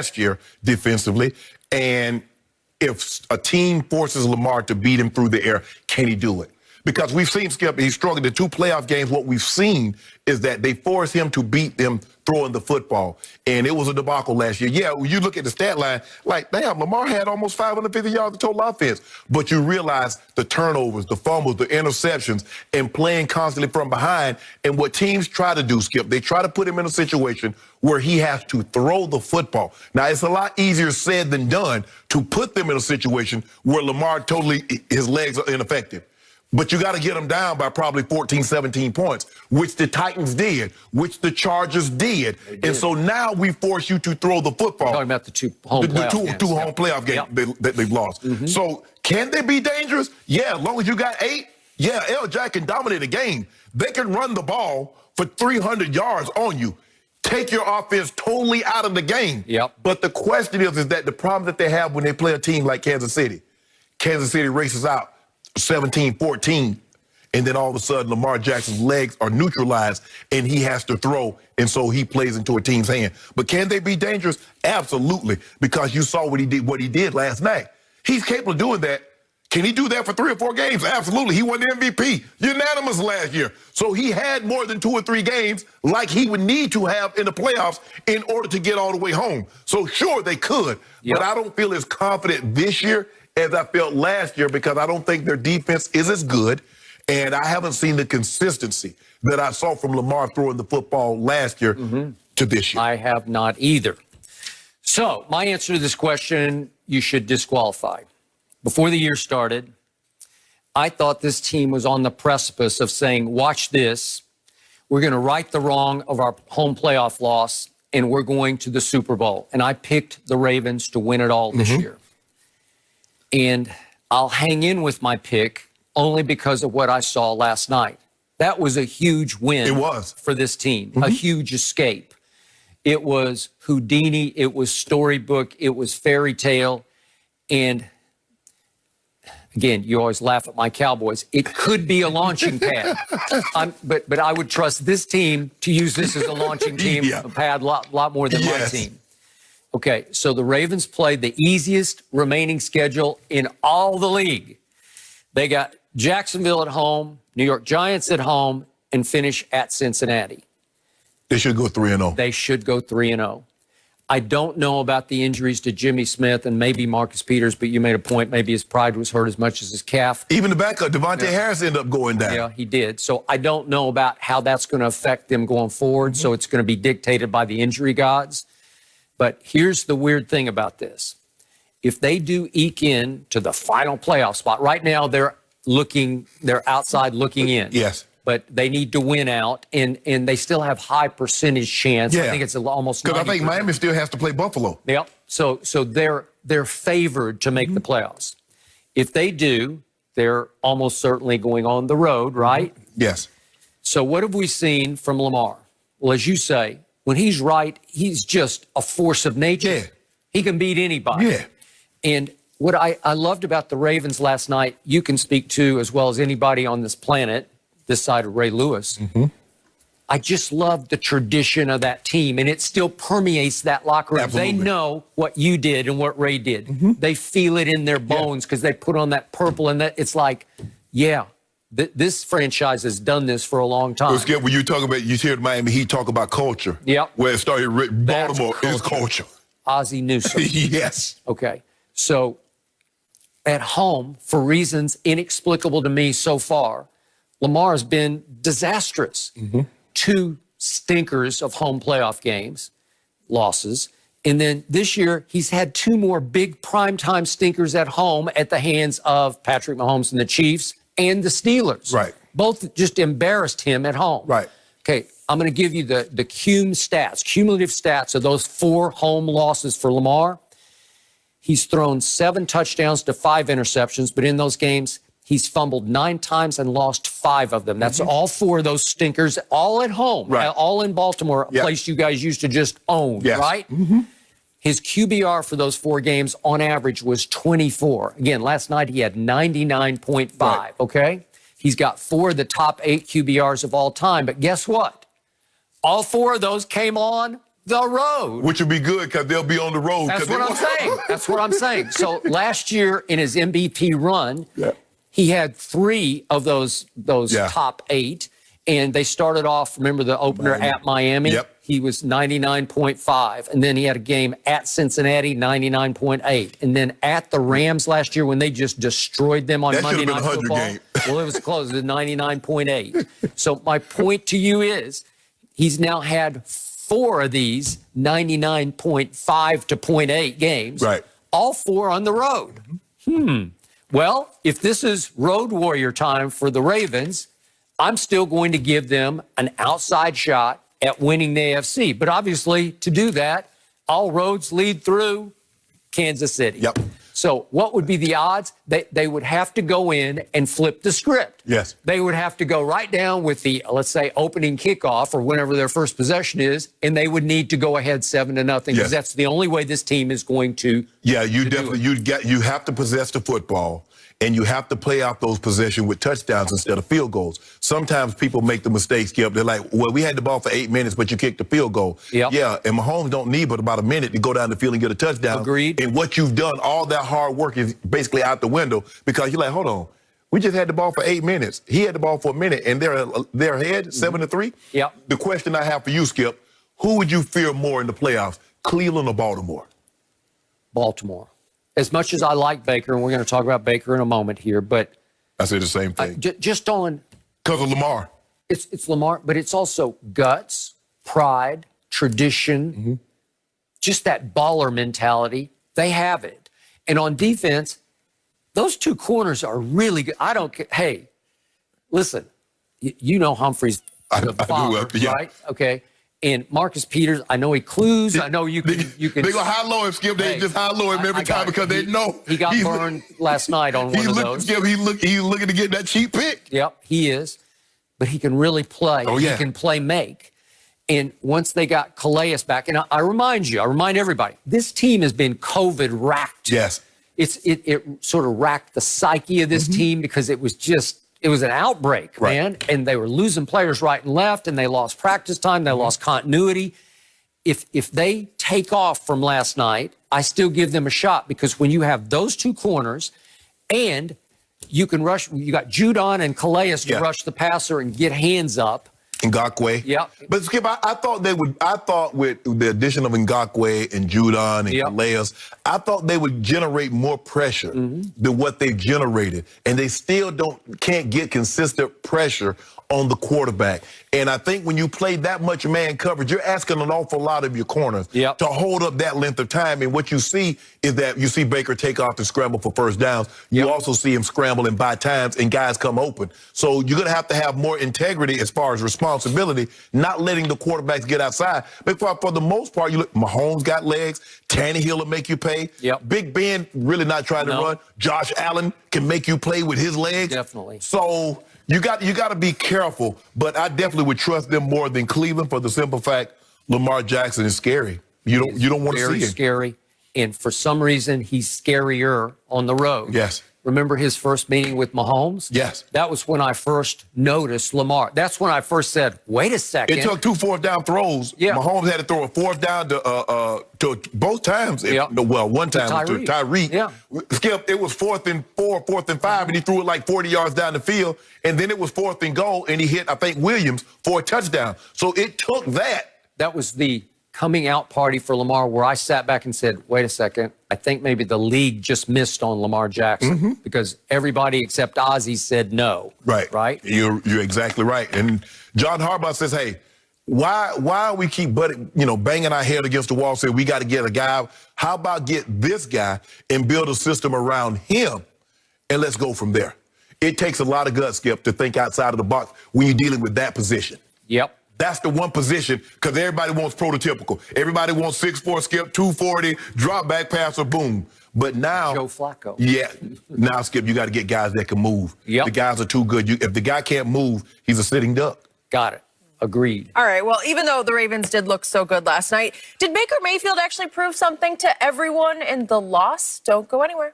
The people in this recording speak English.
last year defensively. And if a team forces Lamar to beat him through the air, can he do it? Because we've seen Skip, he's struggled in 2 playoff games. What we've seen is that they force him to beat them throwing the football. And it was a debacle last year. Yeah, when you look at the stat line, like, damn, Lamar had almost 550 yards of total offense. But you realize the turnovers, the fumbles, the interceptions, and playing constantly from behind. And what teams try to do, Skip, they try to put him in a situation where he has to throw the football. Now, it's a lot easier said than done to put them in a situation where Lamar his legs are ineffective. But you got to get them down by probably 14, 17 points, which the Titans did, which the Chargers did. And so now we force you to throw the football. You're talking about the 2 home playoff games. Two home playoff games that they've lost. So can they be dangerous? Yeah, as long as you got 8. Yeah, Jack can dominate a game. They can run the ball for 300 yards on you. Take your offense totally out of the game. But the question is that the problem that they have when they play a team like Kansas City races out 17-14, and then all of a sudden Lamar Jackson's legs are neutralized and he has to throw, and so he plays into a team's hand. But can they be dangerous? Absolutely, because you saw what he did last night. He's capable of doing that. Can he do that for 3 or 4 games? Absolutely. He won the MVP, unanimous last year. So he had more than 2 or 3 games like he would need to have in the playoffs in order to get all the way home. So sure, they could, but I don't feel as confident this year as I felt last year, because I don't think their defense is as good, and I haven't seen the consistency that I saw from Lamar throwing the football last year to this year. I have not either. So my answer to this question, you should disqualify. Before the year started, I thought this team was on the precipice of saying, watch this, we're going to right the wrong of our home playoff loss, and we're going to the Super Bowl. And I picked the Ravens to win it all this year. And I'll hang in with my pick only because of what I saw last night. That was a huge win. It was. For this team, a huge escape. It was Houdini, it was storybook, it was fairy tale. And again, you always laugh at my Cowboys. It could be a launching pad. But I would trust this team to use this as a launching team, a pad, a lot more than my team. Okay, so the Ravens played the easiest remaining schedule in all the league. They got Jacksonville at home, New York Giants at home, and finish at Cincinnati. They should go 3-0. They should go 3-0. I don't know about the injuries to Jimmy Smith and maybe Marcus Peters, but you made a point. Maybe his pride was hurt as much as his calf. Even the backup, Devontae Harris, ended up going down. Yeah, he did. So I don't know about how that's going to affect them going forward. So it's going to be dictated by the injury gods. But here's the weird thing about this. If they do eke in to the final playoff spot, right now they're outside looking in. Yes. But they need to win out, and they still have high percentage chance. I think it's almost 90%. Because I think Miami still has to play Buffalo. Yep. So they're favored to make the playoffs. If they do, they're almost certainly going on the road, right? Yes. So what have we seen from Lamar? Well, as you say, when he's right, he's just a force of nature. Yeah. He can beat anybody. Yeah. And what I loved about the Ravens last night, you can speak to as well as anybody on this planet, this side of Ray Lewis. I just love the tradition of that team, and it still permeates that locker room. Absolutely. They know what you did and what Ray did. They feel it in their bones because they put on that purple, and that it's like, yeah, this franchise has done this for a long time. Skip, when you talk about, you hear Miami Heat talk about culture. Yep. Where it started, Baltimore is culture. Ozzie Newsome. Yes. Okay. So at home, for reasons inexplicable to me so far, Lamar has been disastrous. 2 stinkers of home playoff games, losses. And then this year, he's had 2 more big primetime stinkers at home at the hands of Patrick Mahomes and the Chiefs and the Steelers. Right. Both just embarrassed him at home. Right. Okay, I'm going to give you the cumulative stats of those 4 home losses for Lamar. He's thrown 7 touchdowns to 5 interceptions, but in those games, he's fumbled 9 times and lost 5 of them. That's all 4 of those stinkers, all at home, all in Baltimore, a place you guys used to just own, right? His QBR for those 4 games on average was 24. Again, last night he had 99.5, okay? He's got 4 of the top 8 QBRs of all time, but guess what? All 4 of those came on the road. Which would be good because they'll be on the road. That's what I'm saying. That's what I'm saying. So last year in his MVP run, he had 3 of those top 8. And they started off, remember the opener at Miami? Yep. He was 99.5. And then he had a game at Cincinnati, 99.8. And then at the Rams last year when they just destroyed them on Monday Night Football. Well, it was close. It was 99.8. So my point to you is he's now had 4 of these 99.5 to 0.8 games. Right. All 4 on the road. Well, if this is road warrior time for the Ravens, I'm still going to give them an outside shot at winning the AFC. But obviously, to do that, all roads lead through Kansas City. Yep. So what would be the odds? They would have to go in and flip the script. Yes. They would have to go right down with the, let's say, opening kickoff or whenever their first possession is, and they would need to go ahead 7-0 because that's the only way this team is going to. Yeah, you have to possess the football. And you have to play out those possessions with touchdowns instead of field goals. Sometimes people make the mistake, Skip. They're like, well, we had the ball for 8 minutes, but you kicked the field goal. Yep. Yeah, and Mahomes don't need but about a minute to go down the field and get a touchdown. Agreed. And what you've done, all that hard work is basically out the window because you're like, hold on. We just had the ball for 8 minutes. He had the ball for a minute, and they're ahead 7-3. Yep. The question I have for you, Skip, who would you fear more in the playoffs, Cleveland or Baltimore? Baltimore. As much as I like Baker, and we're going to talk about Baker in a moment here, but I say the same thing. Just on because of Lamar. It's Lamar, but it's also guts, pride, tradition, just that baller mentality. They have it. And on defense, those 2 corners are really good. I don't care. Hey, listen, you know Humphrey's the father, right? Okay. And Marcus Peters, I know he clues. I know you can. They go high-low him, Skip. They just high-low him every time because they know. He got burned last night on one of those. Skip, he's looking to get that cheap pick. Yep, he is. But he can really play. Oh, yeah. He can play make. And once they got Calais back, and I remind everybody, this team has been COVID-racked. Yes. It sort of racked the psyche of this team because it was an outbreak, man. And they were losing players right and left, and they lost practice time. They lost continuity. If they take off from last night, I still give them a shot because when you have those 2 corners and you can rush, you got Judon and Calais to rush the passer and get hands up. Ngakwe. Yeah. But Skip, I thought with the addition of Ngakwe and Judon and Calais, I thought they would generate more pressure than what they've generated. And they still can't get consistent pressure on the quarterback. And I think when you play that much man coverage, you're asking an awful lot of your corners to hold up that length of time. And what you see is that you see Baker take off and scramble for first downs. You also see him scramble and buy times and guys come open. So you're going to have more integrity as far as responsibility, not letting the quarterbacks get outside. But for the most part, you look, Mahomes got legs. Tannehill will make you pay. Big Ben really not trying to run. Josh Allen can make you play with his legs. Definitely. So you got to be careful, but I definitely would trust them more than Cleveland for the simple fact Lamar Jackson is scary. You don't want to see him. Very scary, and for some reason he's scarier on the road. Yes. Remember his first meeting with Mahomes? Yes. That was when I first noticed Lamar. That's when I first said, wait a second. It took 2 4th-down throws. Mahomes had to throw a 4th down to both times. Well, one time to Tyreek. Skip, it was 4th and 4, 4th and 5, and he threw it like 40 yards down the field. And then it was 4th and goal, and he hit, I think, Williams for a touchdown. So it took that. That was the coming out party for Lamar where I sat back and said, wait a second, I think maybe the league just missed on Lamar Jackson because everybody except Ozzie said no. Right? You're exactly right. And John Harbaugh says, hey, why we keep banging our head against the wall saying we got to get a guy? How about get this guy and build a system around him and let's go from there. It takes a lot of guts, Skip, to think outside of the box when you're dealing with that position. That's the one position because everybody wants prototypical. Everybody wants 6'4", Skip, 240, drop back passer, boom. But now, Joe Flacco. Now, Skip, you got to get guys that can move. The guys are too good. If the guy can't move, he's a sitting duck. Got it. Agreed. All right. Well, even though the Ravens did look so good last night, did Baker Mayfield actually prove something to everyone in the loss? Don't go anywhere.